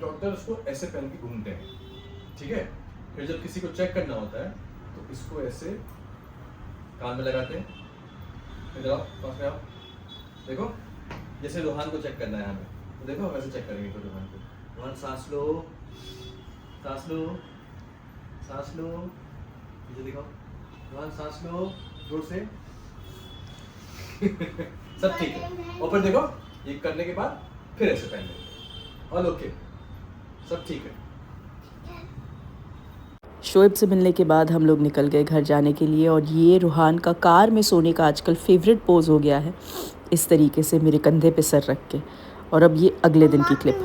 Doctor उसको ऐसे पहन के घूमते हैं, ठीक है। फिर जब किसी को चेक करना होता है तो इसको ऐसे कान में लगाते हैं। इधर आओ, पास में आओ, देखो जैसे रोहान को चेक करना है हमें, तो देखो हम ऐसे चेक करेंगे तो रोहान को। रोहान सांस लो, सांस लो, सांस लो, मुझे दिखाओ। रोहान सांस लो जोर से। सब ठीक है। और फिर देखो ये करने के बाद फिर ऐसे पहन लेंगे। ऑल ओके, सब ठीक है। शोएब से मिलने के बाद हम लोग निकल गए घर जाने के लिए, और ये रूहान का कार में सोने का आजकल फेवरेट पोज हो गया है, इस तरीके से मेरे कंधे पे सर रख के। और अब ये अगले दिन की क्लिप।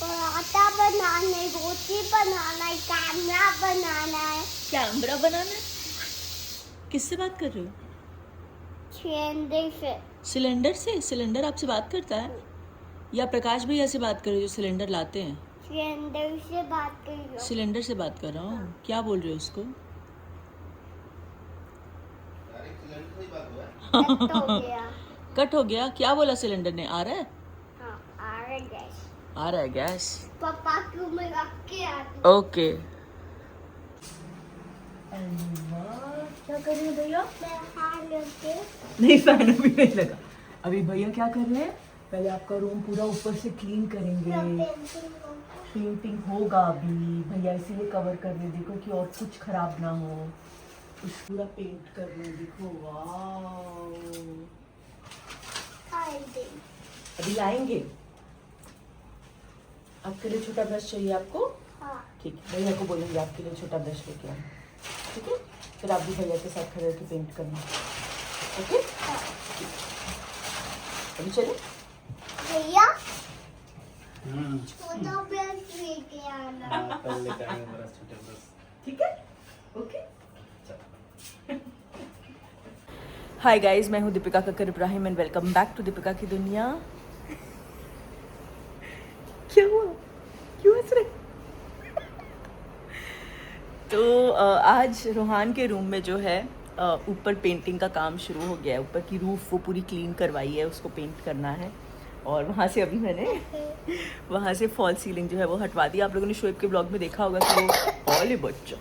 पराठा बनाना है, रोटी बनाना है, कैमरा बनाना है। कैमरा बनाना है? किससे बात कर रहे हो? सिलेंडर से। सिलेंडर से? सिलेंडर आपसे बात करता है? या प्रकाश भैया से बात कर रहे हो जो सिलेंडर लाते हैं? सिलेंडर से बात कर रही हूँ। सिलेंडर से बात कर रहा हूँ। क्या बोल रहे हो उसको? कट हो गया। कट हो गया? क्या बोला सिलेंडर ने? आ रहा है? हाँ, आ रहा है गैस। आ रहा है गैस। पापा क्यों में रख के आती? ओके। क्या कर रहे हैं भैया? मैं हाथ लगे। नहीं, फैन अभी नहीं लगा। अभी भैया क्या कर रहे हैं? पहले आपका रूम पूरा ऊपर से क्लीन करेंगे। पेंटिंग होगा अभी, भैया इसीलिए कवर कर रहे, देखो कि और कुछ खराब ना हो। कुछ पूरा पेंट कर रहे, देखो। वाह, अभी लाएंगे। आपके लिए छोटा ब्रश चाहिए आपको? हाँ। ठीक है, भैया को बोलेंगे आपके लिए छोटा ब्रश लेके आए, ठीक है। फिर आप भी भैया के साथ खड़े होकर पेंट करना, ओके। अभी चले भैया छोटा ब्रश लेके आना। ठीक है, ओके। हाय गाइस, मैं हूँ Deepika Kakkar Ibrahim and welcome back to Deepika की दुनिया। क्या हुआ? क्यों हंस रहे? तो आज रोहान के रूम में जो है ऊपर पेंटिंग का काम शुरू हो गया है। ऊपर की रूफ वो पूरी क्लीन करवाई है, उसको पेंट करना है। और वहाँ से अभी मैंने वहाँ से फॉल सीलिंग जो है वो हटवा दी। आप लोगों ने शोएब के ब्लॉग में देखा होगा कि वो हॉल बच्चा।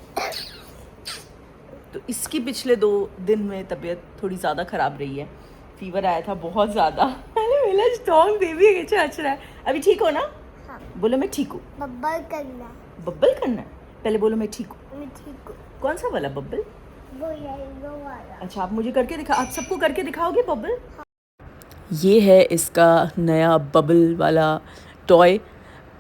तो इसकी पिछले 2 दिन में तबीयत थोड़ी ज़्यादा ख़राब रही है। फीवर आया था बहुत ज़्यादा। अरे मेरा स्ट्रॉन्ग बेबी है, अच्छा रहा है। अभी ठीक हो ना? हाँ। बोलो मैं ठीक हूँ। बब्बल करना। बब्बल करना है? पहले बोलो मैं ठीक हूँ। मैं ठीक हूँ। कौन सा वाला बब्बल? वो येलो वाला। अच्छा, आप मुझे करके दिखा, आप सबको करके दिखाओगे बबल? ये है इसका नया बबल वाला टॉय।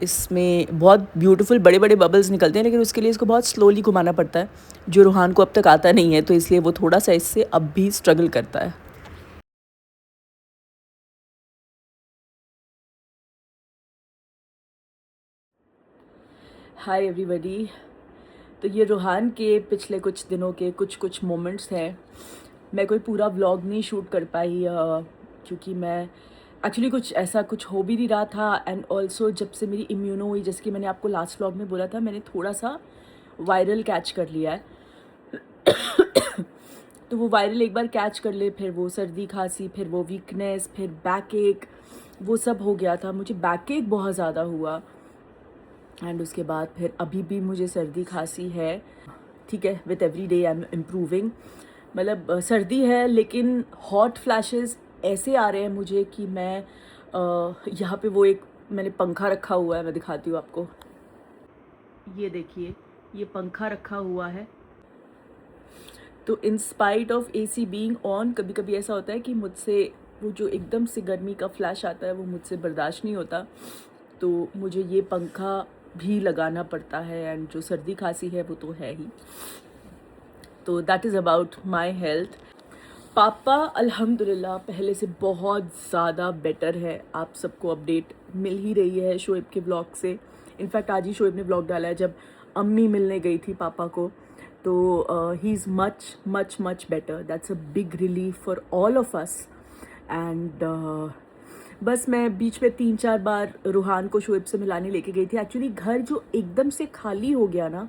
इसमें बहुत ब्यूटीफुल बड़े बड़े बबल्स निकलते हैं, लेकिन उसके लिए इसको बहुत स्लोली घुमाना पड़ता है, जो रूहान को अब तक आता नहीं है, तो इसलिए वो थोड़ा सा इससे अब भी स्ट्रगल करता है। Hi everybody. तो ये रूहान के पिछले कुछ दिनों के कुछ मोमेंट्स हैं। मैं कोई पूरा व्लॉग नहीं शूट कर पाई क्योंकि मैं एक्चुअली कुछ हो भी नहीं रहा था। एंड ऑल्सो जब से मेरी इम्यूनो हुई, जैसे कि मैंने आपको लास्ट व्लॉग में बोला था, मैंने थोड़ा सा वायरल कैच कर लिया है। तो वो वायरल एक बार कैच कर ले, फिर वो सर्दी खांसी, फिर वो वीकनेस, फिर बैक एक, वो सब हो गया था। मुझे बैक एक बहुत ज़्यादा हुआ। एंड उसके बाद फिर अभी भी मुझे सर्दी खांसी है, ठीक है। With every day I am improving. मतलब सर्दी है, लेकिन हॉट फ्लैशेस ऐसे आ रहे हैं मुझे कि मैं यहाँ पे वो एक मैंने पंखा रखा हुआ है, मैं दिखाती हूँ आपको। ये देखिए, ये पंखा रखा हुआ है। तो in spite of AC being on, कभी कभी ऐसा होता है कि मुझसे वो जो एकदम से गर्मी का फ्लैश आता है वो मुझसे बर्दाश्त नहीं होता, तो मुझे ये पंखा भी लगाना पड़ता है। एंड जो सर्दी खांसी है वो तो है ही। तो that is about my health. पापा अल्हम्दुलिल्लाह पहले से बहुत ज़्यादा बेटर है। आप सबको अपडेट मिल ही रही है शोएब के ब्लॉग से। इनफैक्ट आज ही शोएब ने ब्लॉग डाला है जब अम्मी मिलने गई थी पापा को। तो he is much much much better. That's a big relief for all of us. And बस मैं बीच में 3-4 बार रूहान को शोएब से मिलाने लेके गई थी। एक्चुअली घर जो एकदम से खाली हो गया ना,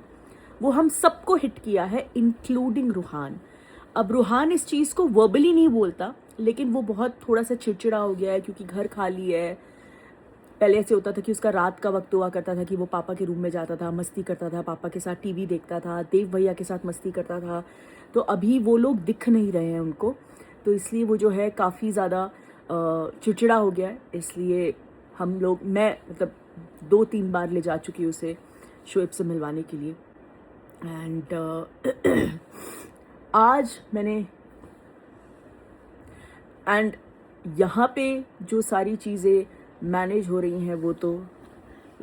वो हम सबको हिट किया है, इंक्लूडिंग रूहान। अब रूहान इस चीज़ को वर्बली नहीं बोलता, लेकिन वो बहुत थोड़ा सा चिड़चिड़ा हो गया है क्योंकि घर खाली है। पहले ऐसे होता था कि उसका रात का वक्त हुआ करता था कि वो पापा के रूम में जाता था, मस्ती करता था, पापा के साथ टीवी देखता था, देव भैया के साथ मस्ती करता था। तो अभी वो लोग दिख नहीं रहे हैं उनको, तो इसलिए वो जो है काफ़ी ज़्यादा चिड़चिड़ा हो गया है। इसलिए मैं मतलब 2-3 बार ले जा चुकी उसे शोएब से मिलवाने के लिए। एंड यहाँ पे जो सारी चीज़ें मैनेज हो रही हैं वो तो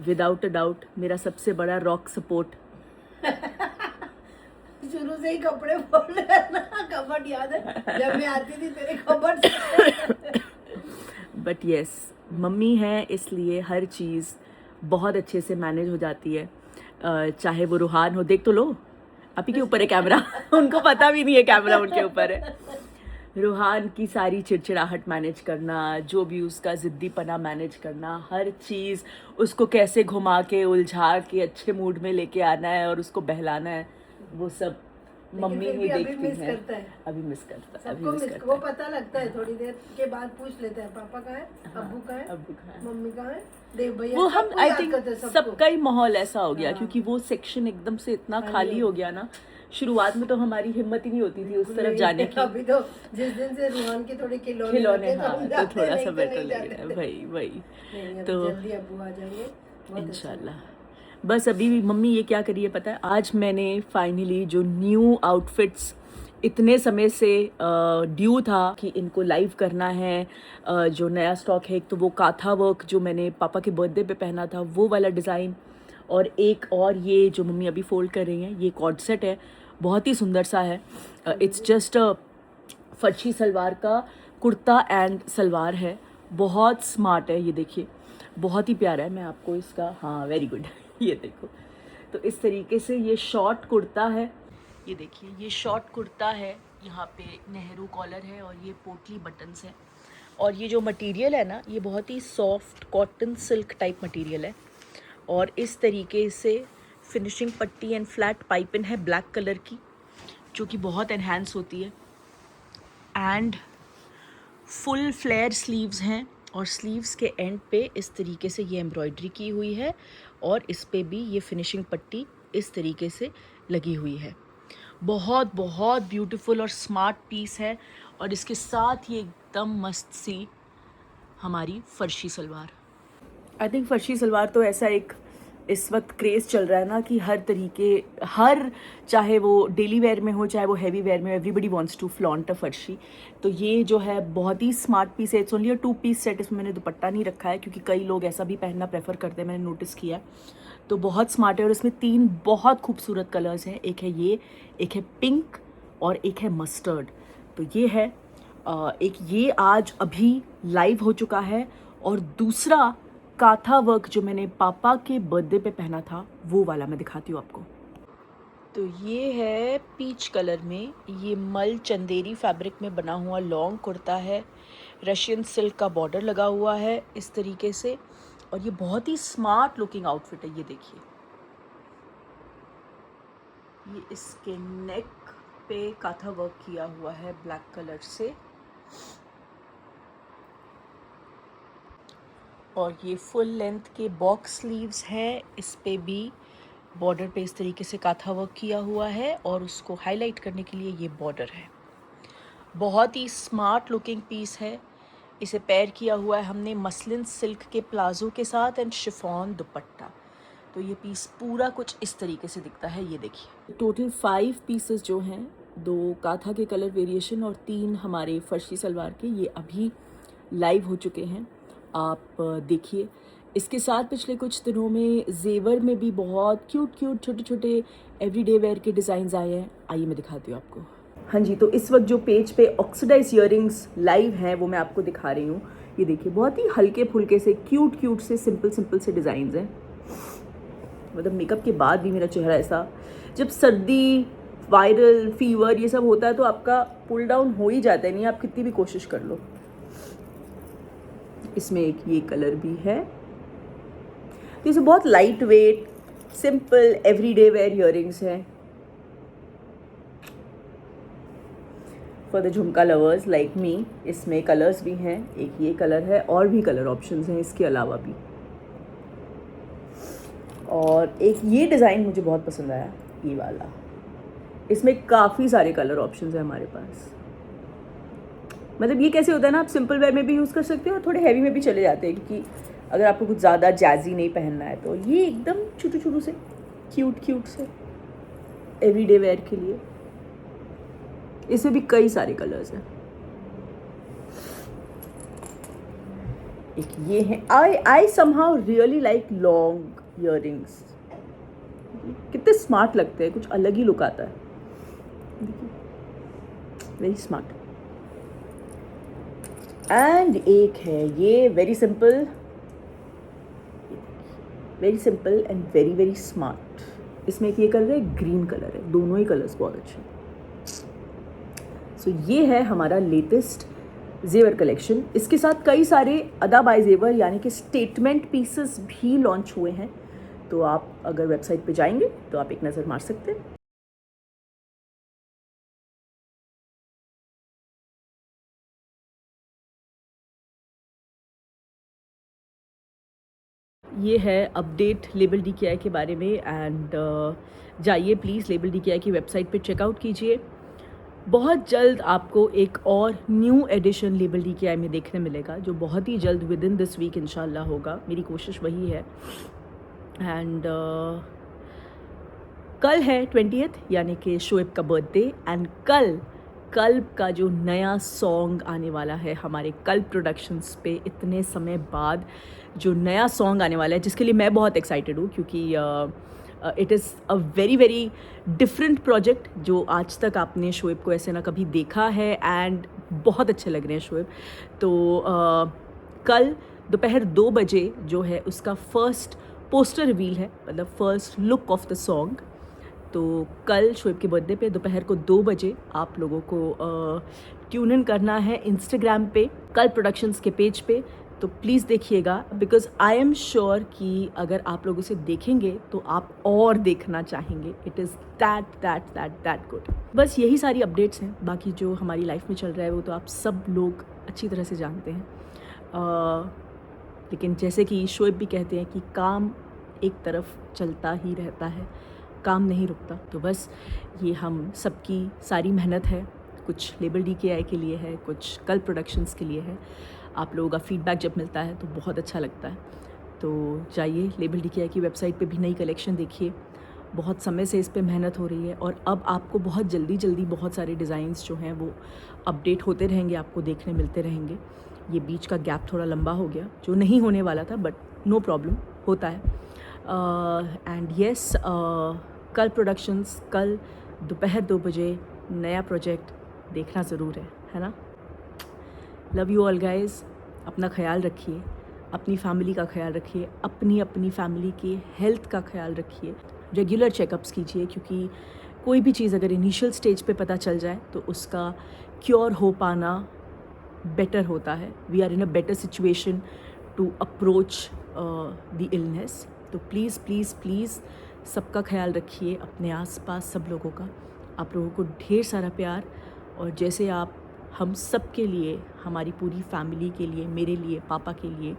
विदाउट अ डाउट मेरा सबसे बड़ा रॉक सपोर्ट। शुरू से ही कपड़े फोड़ रहे ना, कपड़ याद है जब मैं आती थी तेरे कपड़। बट यस, मम्मी है इसलिए हर चीज़ बहुत अच्छे से मैनेज हो जाती है। चाहे वो रूहान हो, देख तो लो आप ही के ऊपर है कैमरा। उनको पता भी नहीं है कैमरा उनके ऊपर है। रूहान की सारी चिड़चिड़ाहट मैनेज करना, जो भी उसका ज़िद्दीपना मैनेज करना, हर चीज़ उसको कैसे घुमा के उलझा के अच्छे मूड में लेके आना है और उसको बहलाना है, वो सब मम्मी ही देखती है। अभी मिस करता है। वो पता लगता है, थोड़ी देर के बाद पूछ लेता है पापा कहाँ है, अब्बू कहाँ है, मम्मी कहाँ है, देव भैया। वो हम आई थिंक सबका ही माहौल ऐसा हो गया क्योंकि वो सेक्शन एकदम से इतना खाली हो गया ना। शुरुआत में तो हमारी हिम्मत ही नहीं होती थी उस तरफ जाने की। अभी तो जिस दिन से रूहान के थोड़े खिलौने तो थोड़ा सा बेटर लग रहा है। वही तो जल्दी अब्बू आ जाएंगे इंशाल्लाह। बस अभी भी मम्मी ये क्या करिए पता है, आज मैंने फाइनली जो न्यू आउटफिट्स इतने समय से ड्यू था कि इनको लाइव करना है, जो नया स्टॉक है, एक तो वो काथा वर्क जो मैंने पापा के बर्थडे पे पहना था वो वाला डिज़ाइन, और एक और ये जो मम्मी अभी फोल्ड कर रही हैं ये कॉर्ड सेट है, बहुत ही सुंदर सा है। इट्स जस्ट फर्शी सलवार का कुर्ता एंड सलवार है, बहुत स्मार्ट है, ये देखिए बहुत ही प्यारा है। मैं आपको इसका, हाँ वेरी गुड, ये देखो। तो इस तरीके से ये शॉर्ट कुर्ता है, ये देखिए ये शॉर्ट कुर्ता है, यहाँ पे नेहरू कॉलर है और ये पोटली बटन्स हैं। और ये जो मटेरियल है ना, ये बहुत ही soft cotton silk type material है और इस तरीके से फिनिशिंग पट्टी एंड फ्लैट पाइपिंग है ब्लैक कलर की, जो कि बहुत एनहांस होती है। एंड फुल फ्लेयर स्लीव्स हैं और स्लीव्स के एंड पे इस तरीके से ये एम्ब्रॉयडरी की हुई है और इस पे भी ये फिनिशिंग पट्टी इस तरीके से लगी हुई है। बहुत बहुत ब्यूटीफुल और स्मार्ट पीस है। और इसके साथ ये एकदम मस्त सी हमारी फर्शी सलवार। आई थिंक फर्शी सलवार तो ऐसा एक इस वक्त क्रेज़ चल रहा है ना कि चाहे वो डेली वेयर में हो चाहे वो हैवी वेयर में, everybody wants to flaunt a farshi. तो ये जो है बहुत ही स्मार्ट पीस है। It's only a 2 piece set, इसमें मैंने दुपट्टा नहीं रखा है क्योंकि कई लोग ऐसा भी पहनना प्रेफर करते हैं, मैंने नोटिस किया। तो बहुत स्मार्ट है और इसमें 3 बहुत खूबसूरत कलर्स हैं, एक है ये, एक है पिंक और एक है मस्टर्ड। तो ये है एक, ये आज अभी लाइव हो चुका है। और दूसरा काथा वर्क जो मैंने पापा के बर्थडे पे पहना था वो वाला मैं दिखाती हूँ आपको। तो ये है पीच कलर में, ये मल चंदेरी फैब्रिक में बना हुआ लॉन्ग कुर्ता है, रशियन सिल्क का बॉर्डर लगा हुआ है इस तरीके से, और ये बहुत ही स्मार्ट लुकिंग आउटफिट है। ये देखिए, ये इसके नेक पे काथा वर्क किया हुआ है ब्लैक कलर से, और ये फुल लेंथ के बॉक्स स्लीव्स हैं, इस पे भी बॉर्डर पे इस तरीके से काथा वर्क किया हुआ है और उसको हाईलाइट करने के लिए ये बॉर्डर है। बहुत ही स्मार्ट लुकिंग पीस है। इसे पेयर किया हुआ है हमने मसलिन सिल्क के प्लाजो के साथ एंड शिफॉन दुपट्टा। तो ये पीस पूरा कुछ इस तरीके से दिखता है, ये देखिए। टोटल 5 पीसेस जो हैं, 2 काथा के कलर वेरिएशन और 3 हमारे फर्शी सलवार के, ये अभी लाइव हो चुके हैं, आप देखिए। इसके साथ पिछले कुछ दिनों में जेवर में भी बहुत क्यूट छोटे छोटे एवरीडे वेयर के डिज़ाइंस आए हैं, आइए मैं दिखाती हूँ आपको। हाँ जी, तो इस वक्त जो पेज पे ऑक्सीडाइज ईयरिंग्स लाइव हैं वो मैं आपको दिखा रही हूँ। ये देखिए बहुत ही हल्के फुल्के से क्यूट से सिंपल से डिज़ाइंस हैं। मतलब मेकअप के बाद भी मेरा चेहरा ऐसा, जब सर्दी वायरल फीवर ये सब होता है तो आपका पुल डाउन हो ही जाता है, नहीं आप कितनी भी कोशिश कर लो। इसमें एक ये कलर भी है। तो इसे बहुत light weight simple everyday where earrings हैं। फॉर द झुमका लवर्स लाइक मी। इसमें कलर्स भी हैं, एक ये कलर है और भी कलर ऑप्शंस हैं इसके अलावा भी। और एक ये डिज़ाइन मुझे बहुत पसंद आया, ये वाला। इसमें काफ़ी सारे कलर ऑप्शंस हैं हमारे पास। मतलब ये कैसे होता है ना, आप सिंपल वेयर में भी यूज़ कर सकते हो और थोड़े हैवी में भी चले जाते हैं, क्योंकि अगर आपको कुछ ज़्यादा जैजी नहीं पहनना है तो ये एकदम छोटू छोटू से क्यूट से एवरीडे वेयर के लिए। इसमें भी कई सारे कलर्स हैं। एक ये है, I somehow really like long earrings. कितने स्मार्ट लगते हैं, कुछ अलग ही लुक आता है, वेरी स्मार्ट। एंड एक है ये very simple and very very smart. इसमें एक ये कलर है, ग्रीन कलर है, दोनों ही कलर्स बहुत अच्छे हैं। सो ये है हमारा लेटेस्ट जेवर कलेक्शन। इसके साथ कई सारे अदा बाय जेवर यानी कि स्टेटमेंट पीसेस भी लॉन्च हुए हैं, तो आप अगर वेबसाइट पे जाएंगे तो आप एक नज़र मार सकते हैं। ये है अपडेट लेबल DKI के बारे में। एंड जाइए प्लीज़ लेबल DKI की वेबसाइट पे चेकआउट कीजिए। बहुत जल्द आपको एक और न्यू एडिशन लेबल DKI में देखने मिलेगा, जो बहुत ही जल्द विद इन दिस वीक इंशाल्लाह होगा। मेरी कोशिश वही है। एंड कल है 20th यानी कि शोएब का बर्थडे। एंड कल्ब का जो नया सॉन्ग आने वाला है हमारे कल्ब प्रोडक्शंस पे, इतने समय बाद जो नया सॉन्ग आने वाला है, जिसके लिए मैं बहुत एक्साइटेड हूँ, क्योंकि it is a very very different project जो आज तक आपने शोएब को ऐसे ना कभी देखा है। एंड बहुत अच्छे लग रहे हैं शोएब। तो कल दोपहर 2 बजे जो है उसका फर्स्ट पोस्टर रिवील है, मतलब first look of the song. तो कल शोएब के बर्थडे पे दोपहर को 2 बजे आप लोगों को ट्यून इन करना है इंस्टाग्राम पे, कल प्रोडक्शंस के पेज पे। तो प्लीज़ देखिएगा, बिकॉज आई एम श्योर कि अगर आप लोग उसे देखेंगे तो आप और देखना चाहेंगे। It is that good. बस यही सारी अपडेट्स हैं। बाकी जो हमारी लाइफ में चल रहा है वो तो आप सब लोग अच्छी तरह से जानते हैं। लेकिन जैसे कि शोएब भी कहते हैं कि काम एक तरफ चलता ही रहता है, काम नहीं रुकता। तो बस ये हम सबकी सारी मेहनत है, कुछ लेबल DKI के लिए है, कुछ कल प्रोडक्शंस के लिए है। आप लोगों का फीडबैक जब मिलता है तो बहुत अच्छा लगता है। तो जाइए लेबल DKI की वेबसाइट पे भी नई कलेक्शन देखिए। बहुत समय से इस पे मेहनत हो रही है और अब आपको बहुत जल्दी बहुत सारे डिज़ाइंस जो हैं वो अपडेट होते रहेंगे, आपको देखने मिलते रहेंगे। ये बीच का गैप थोड़ा लंबा हो गया, जो नहीं होने वाला था, बट नो प्रॉब्लम, होता है। एंड येस, कल प्रोडक्शंस कल दोपहर 2 बजे नया प्रोजेक्ट देखना ज़रूर है ना। Love you all guys. अपना ख्याल रखिए, अपनी फैमिली का ख्याल रखिए, अपनी फैमिली की हेल्थ का ख्याल रखिए। रेगुलर चेकअप्स कीजिए, क्योंकि कोई भी चीज़ अगर इनिशियल स्टेज पे पता चल जाए तो उसका क्योर हो पाना बेटर होता है। We are in a better situation to approach the illness. तो प्लीज़ प्लीज़ प्लीज़ सबका ख्याल रखिए, अपने आसपास सब लोगों का। आप लोगों को ढेर सारा प्यार, और जैसे आप हम सब के लिए, हमारी पूरी फैमिली के लिए, मेरे लिए, पापा के लिए,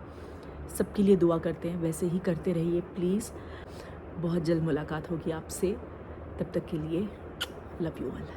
सबके लिए दुआ करते हैं, वैसे ही करते रहिए प्लीज़। बहुत जल्द मुलाकात होगी आपसे, तब तक के लिए लव यू ऑल।